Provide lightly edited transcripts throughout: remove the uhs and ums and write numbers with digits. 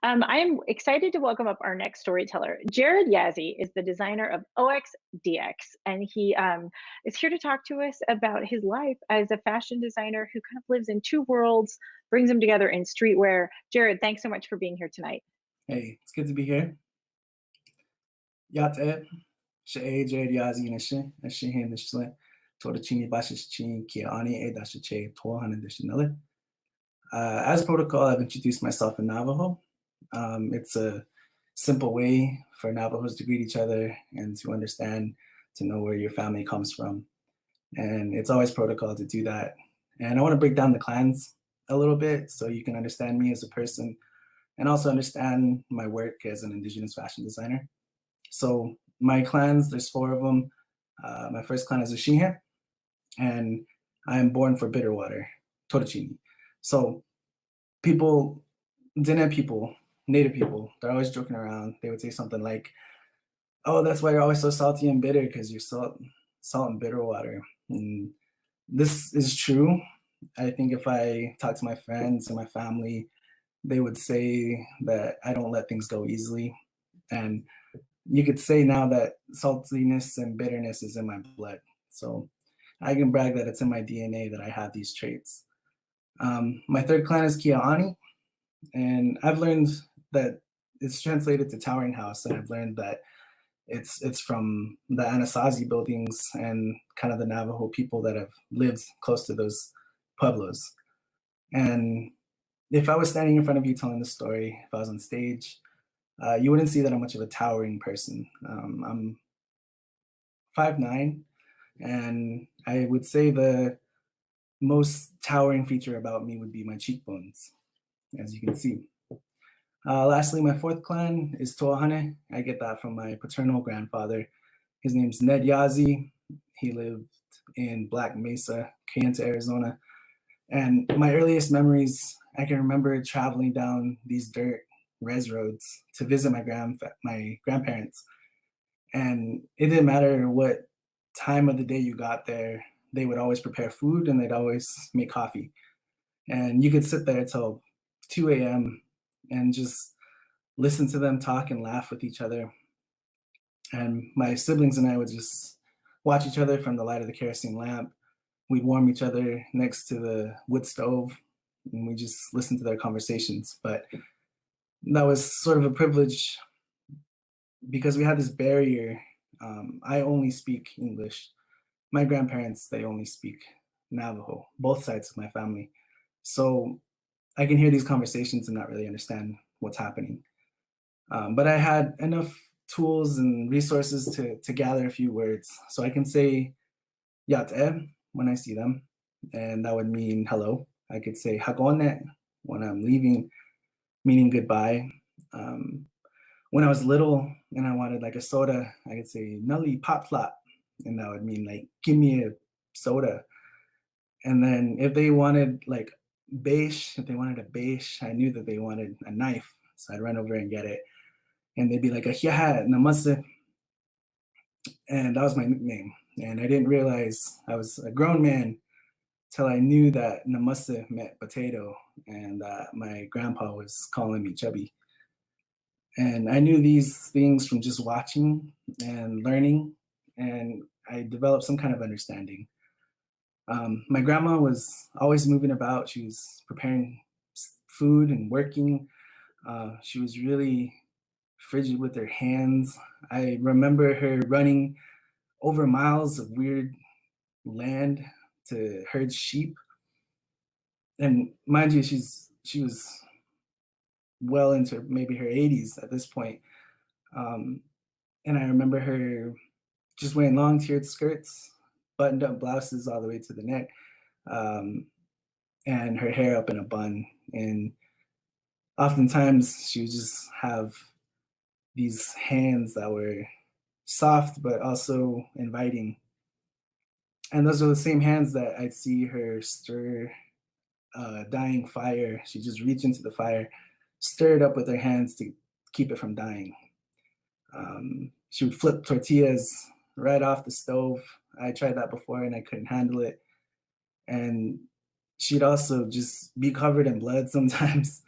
I'm excited to welcome up our next storyteller. Jared Yazzie is the designer of OXDX, and he is here to talk to us about his life as a fashion designer who kind of lives in two worlds, brings them together in streetwear. Jared, thanks so much for being here tonight. Hey, it's good to be here. Yate, She Jared Yazzie Nishin, and she hand the Torchini Bashin Kiani E Dashiche Tohan additionally. As protocol, I've introduced myself in Navajo. It's a simple way for Navajos to greet each other and to understand, to know where your family comes from. And it's always protocol to do that. And I want to break down the clans a little bit so you can understand me as a person and also understand my work as an Indigenous fashion designer. So my clans, there's four of them. My first clan is Ashihe, and I am born for Bitterwater, Torchini. So people, Diné people, native people, they're always joking around. They would say something like, "Oh, that's why you're always so salty and bitter because you're salt and bitter water." And this is true. I think if I talk to my friends and my family, they would say that I don't let things go easily. And you could say now that saltiness and bitterness is in my blood. So I can brag that it's in my DNA that I have these traits. My third clan is Kia'ani, and I've learned that it's translated to towering house, and I've learned that it's from the Anasazi buildings and kind of the Navajo people that have lived close to those pueblos. And if I was standing in front of you telling the story, if I was on stage, you wouldn't see that I'm much of a towering person. I'm 5'9", and I would say the most towering feature about me would be my cheekbones, as you can see. Lastly, my fourth clan is Toahane. I get that from my paternal grandfather. His name's Ned Yazzie. He lived in Black Mesa, Kayenta, Arizona. And my earliest memories, I can remember traveling down these dirt res roads to visit my grandparents. And it didn't matter what time of the day you got there, they would always prepare food and they'd always make coffee. And you could sit there till 2 a.m. and just listen to them talk and laugh with each other. And my siblings and I would just watch each other from the light of the kerosene lamp. We'd warm each other next to the wood stove and we just listen to their conversations. But that was sort of a privilege because we had this barrier. I only speak English. My grandparents, they only speak Navajo, both sides of my family. So I can hear these conversations and not really understand what's happening. But I had enough tools and resources to gather a few words. So I can say Yat'e when I see them, and that would mean hello. I could say Hagone when I'm leaving, meaning goodbye. Um, when I was little and I wanted like a soda, I could say Nully Pop Flop, and that would mean like give me a soda. And then if they wanted like beige, if they wanted a beige, I knew that they wanted a knife. So I'd run over and get it. And they'd be like, "Ahiyaha, namaste." And that was my nickname. And I didn't realize I was a grown man till I knew that namaste meant potato and that my grandpa was calling me chubby. And I knew these things from just watching and learning, and I developed some kind of understanding. My grandma was always moving about. She was preparing food and working. She was really frigid with her hands. I remember her running over miles of weird land to herd sheep. And mind you, she was well into maybe her 80s at this point. Um, and I remember her just wearing long tiered skirts, buttoned up blouses all the way to the neck, um, and her hair up in a bun. And oftentimes she would just have these hands that were soft but also inviting. And those are the same hands that I'd see her stir dying fire. She just reach into the fire, stir it up with her hands to keep it from dying. She would flip tortillas right off the stove. I tried that before and I couldn't handle it. And she'd also just be covered in blood sometimes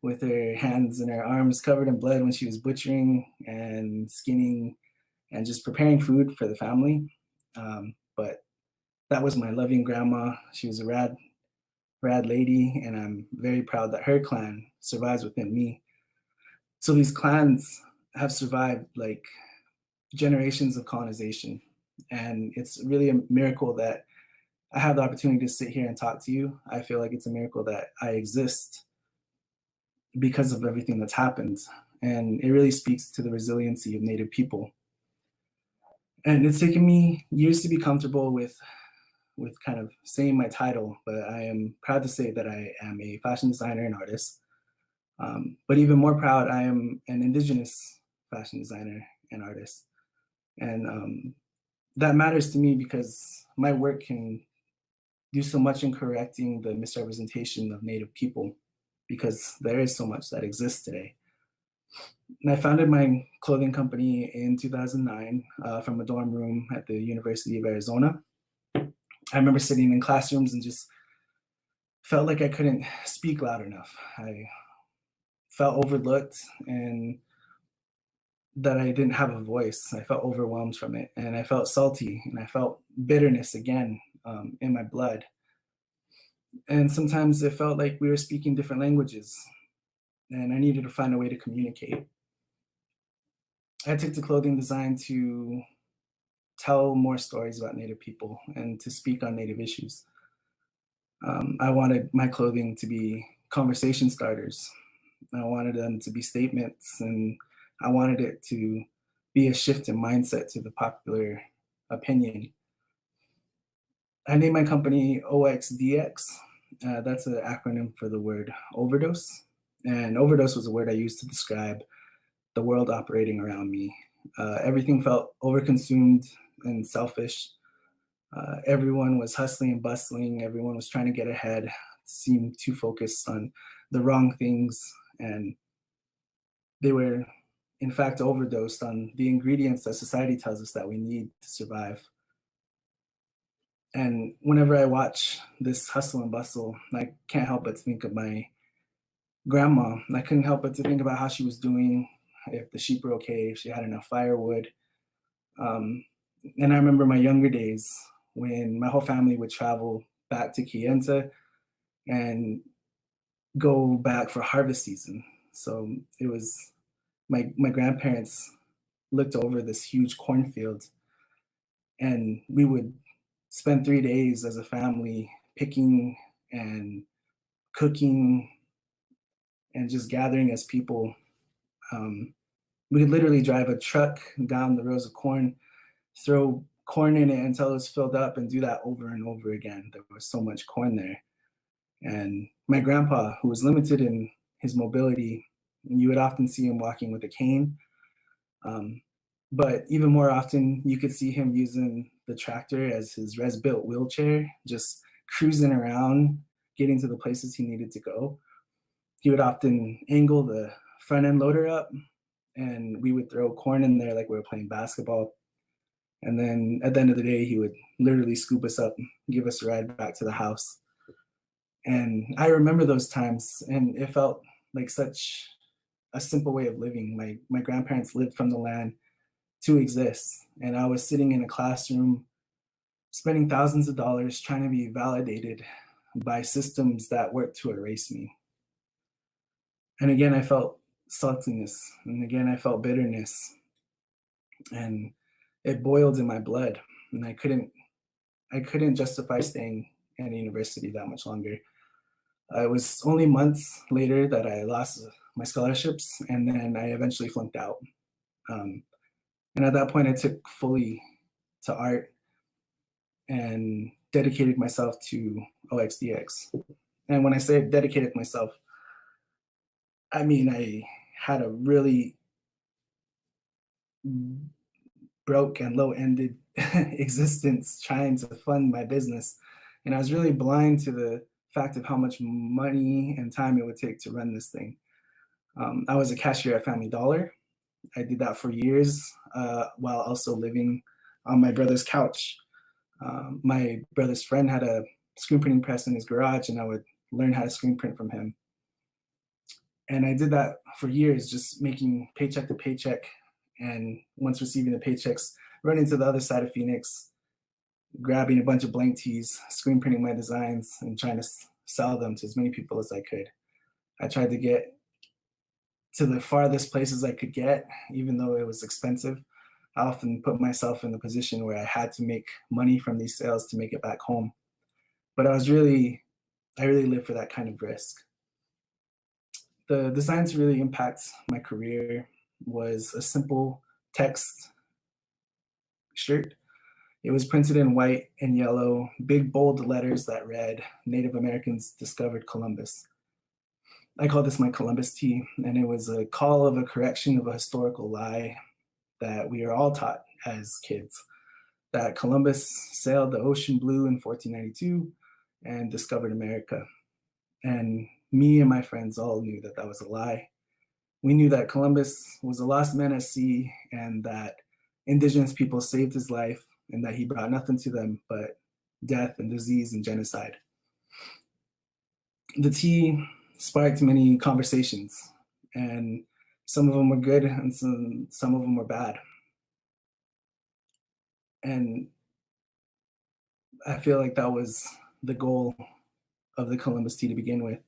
with her hands and her arms covered in blood when she was butchering and skinning and just preparing food for the family. But that was my loving grandma. She was a rad lady, and I'm very proud that her clan survives within me. So these clans have survived like generations of colonization, and it's really a miracle that I have the opportunity to sit here and talk to you. I feel like it's a miracle that I exist because of everything that's happened, and it really speaks to the resiliency of Native people. And it's taken me years to be comfortable with kind of saying my title, but I am proud to say that I am a fashion designer and artist. But even more proud, I am an Indigenous fashion designer and artist. And that matters to me because my work can do so much in correcting the misrepresentation of Native people, because there is so much that exists today. And I founded my clothing company in 2009 from a dorm room at the University of Arizona. I remember sitting in classrooms and just felt like I couldn't speak loud enough. I felt overlooked and that I didn't have a voice. I felt overwhelmed from it, and I felt salty, and I felt bitterness again in my blood. And sometimes it felt like we were speaking different languages, and I needed to find a way to communicate. I took to clothing design to tell more stories about Native people and to speak on Native issues. I wanted my clothing to be conversation starters. I wanted them to be statements, and I wanted it to be a shift in mindset to the popular opinion. I named my company OXDX. That's an acronym for the word overdose. And overdose was a word I used to describe the world operating around me. Everything felt overconsumed and selfish. Everyone was hustling and bustling. Everyone was trying to get ahead, seemed too focused on the wrong things. And they were, in fact, overdosed on the ingredients that society tells us that we need to survive. And whenever I watch this hustle and bustle, I can't help but think of my grandma. I couldn't help but to think about how she was doing, if the sheep were okay, if she had enough firewood. And I remember my younger days when my whole family would travel back to Kayenta and go back for harvest season. So it was my grandparents looked over this huge cornfield, and we would spend 3 days as a family picking and cooking and just gathering as people. We could literally drive a truck down the rows of corn, throw corn in it until it was filled up, and do that over and over again. There was so much corn there. And my grandpa, who was limited in his mobility, you would often see him walking with a cane. But even more often, you could see him using the tractor as his res-built wheelchair, just cruising around, getting to the places he needed to go. He would often angle the front end loader up, and we would throw corn in there like we were playing basketball. And then at the end of the day, he would literally scoop us up, give us a ride back to the house. And I remember those times, and it felt like such a simple way of living. My grandparents lived from the land to exist, and I was sitting in a classroom spending thousands of dollars trying to be validated by systems that worked to erase me. And again, I felt saltiness, and again, I felt bitterness, and it boiled in my blood, and I couldn't justify staying at a university that much longer. It was only months later that I lost my scholarships, and then I eventually flunked out. And at that point, I took fully to art and dedicated myself to OXDX. And when I say dedicated myself, I mean I had a really broke and low-ended existence trying to fund my business. And I was really blind to the fact of how much money and time it would take to run this thing. I was a cashier at Family Dollar. I did that for years while also living on my brother's couch. My brother's friend had a screen printing press in his garage, and I would learn how to screen print from him. And I did that for years, just making paycheck to paycheck. And once receiving the paychecks, running to the other side of Phoenix, grabbing a bunch of blank tees, screen printing my designs, and trying to sell them to as many people as I could. I tried to get to the farthest places I could get, even though it was expensive. I often put myself in the position where I had to make money from these sales to make it back home. But I really lived for that kind of risk. The design to really impact my career was a simple text shirt. It was printed in white and yellow, big bold letters that read, "Native Americans discovered Columbus." I call this my Columbus tee, and it was a call of a correction of a historical lie that we are all taught as kids, that Columbus sailed the ocean blue in 1492 and discovered America. And me and my friends all knew that that was a lie. We knew that Columbus was a lost man at sea and that indigenous people saved his life and that he brought nothing to them but death and disease and genocide. The tea sparked many conversations, and some of them were good and some of them were bad. And I feel like that was the goal of the Columbus tea to begin with.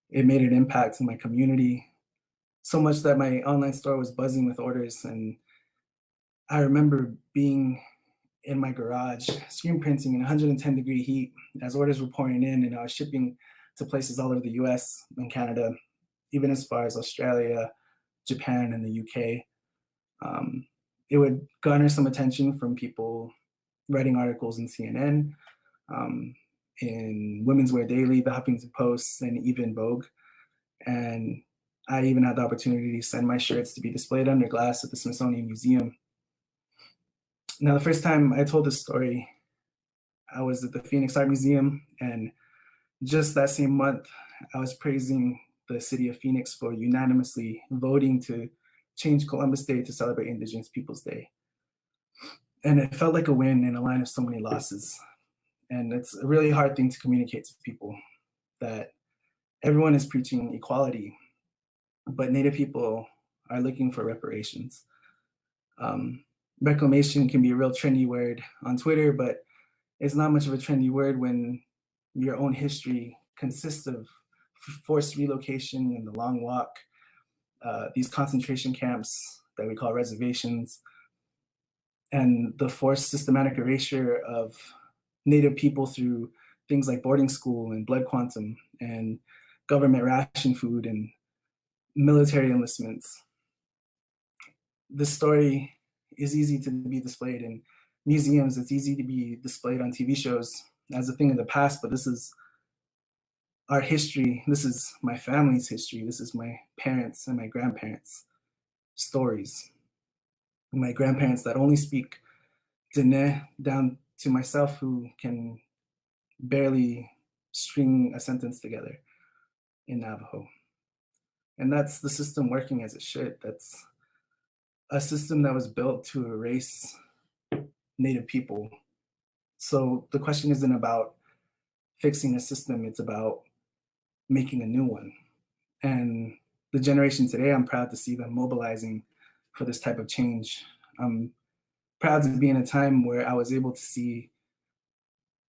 It made an impact in my community, so much that my online store was buzzing with orders. And I remember being in my garage, screen printing in 110-degree heat as orders were pouring in, and I was shipping to places all over the US and Canada, even as far as Australia, Japan, and the UK. It would garner some attention from people writing articles in CNN, in Women's Wear Daily, the Huffington Post, and even Vogue. And I even had the opportunity to send my shirts to be displayed under glass at the Smithsonian Museum. Now, the first time I told this story, I was at the Phoenix Art Museum, and just that same month, I was praising the city of Phoenix for unanimously voting to change Columbus Day to celebrate Indigenous Peoples Day. And it felt like a win in a line of so many losses. And it's a really hard thing to communicate to people, that everyone is preaching equality, but Native people are looking for reparations. Reclamation can be a real trendy word on Twitter, but it's not much of a trendy word when your own history consists of forced relocation and the long walk, these concentration camps that we call reservations, and the forced systematic erasure of Native people through things like boarding school and blood quantum and government ration food and military enlistments. This story is easy to be displayed in museums. It's easy to be displayed on TV shows as a thing of the past, but this is our history. This is my family's history. This is my parents' and my grandparents' stories. My grandparents that only speak Diné, down to myself who can barely string a sentence together in Navajo. And that's the system working as it should. That's a system that was built to erase Native people. So the question isn't about fixing a system, it's about making a new one. And the generation today, I'm proud to see them mobilizing for this type of change. I'm proud to be in a time where I was able to see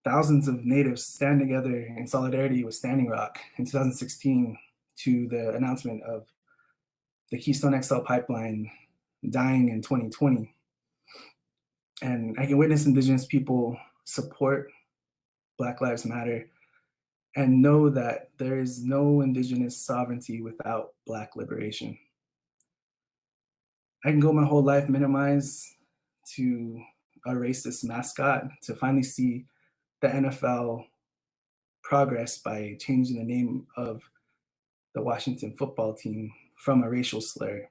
thousands of natives stand together in solidarity with Standing Rock in 2016 to the announcement of the Keystone XL pipeline dying in 2020. And I can witness Indigenous people support Black Lives Matter and know that there is no Indigenous sovereignty without Black liberation. I can go my whole life minimized to a racist mascot to finally see the NFL progress by changing the name of the Washington football team from a racial slur.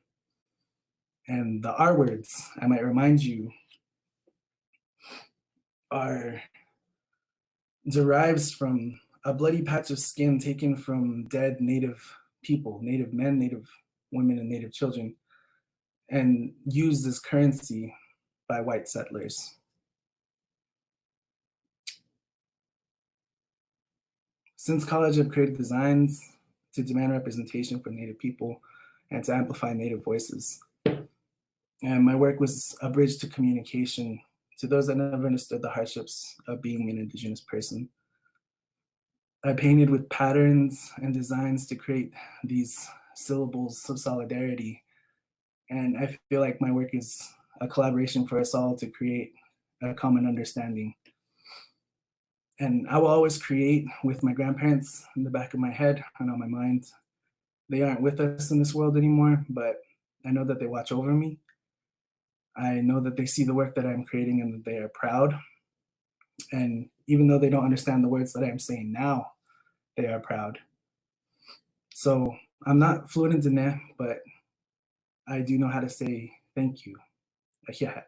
And the R words, I might remind you, are derives from a bloody patch of skin taken from dead Native people, Native men, Native women, and Native children, and used as currency by white settlers. Since college, I've created designs to demand representation for Native people and to amplify Native voices. And my work was a bridge to communication to those that never understood the hardships of being an Indigenous person. I painted with patterns and designs to create these syllables of solidarity. And I feel like my work is a collaboration for us all to create a common understanding. And I will always create with my grandparents in the back of my head and on my mind. They aren't with us in this world anymore, but I know that they watch over me. I know that they see the work that I'm creating and that they are proud. And even though they don't understand the words that I'm saying now, they are proud. So I'm not fluent in Diné, but I do know how to say thank you. Yeah.